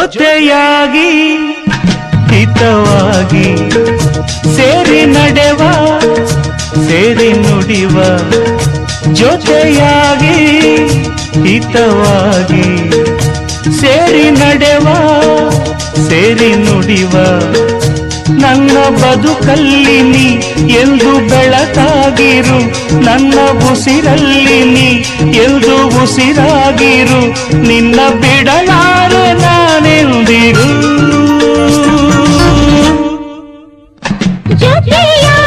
ಜೊತೆಯಾಗಿ ಹಿತವಾಗಿ ಸೇರಿ ನಡೆವ ಸೇರಿ ನುಡಿವ ಜೊತೆಯಾಗಿ ಹಿತವಾಗಿ ಸೇರಿ ನಡೆವ ಸೇರಿ ನುಡಿವ ನನ್ನ ಬದುಕಲ್ಲಿ ನೀ ಎಂದು ಬೆಳಕಾಗಿರು ನನ್ನ ಉಸಿರಲ್ಲಿ ನೀ ಎಂದು ಉಸಿರಾಗಿರು ನಿನ್ನ ಬಿಡಲಾರೆ ನಾನೆಂದಿರು ಜೊತೆಯಾಗಿ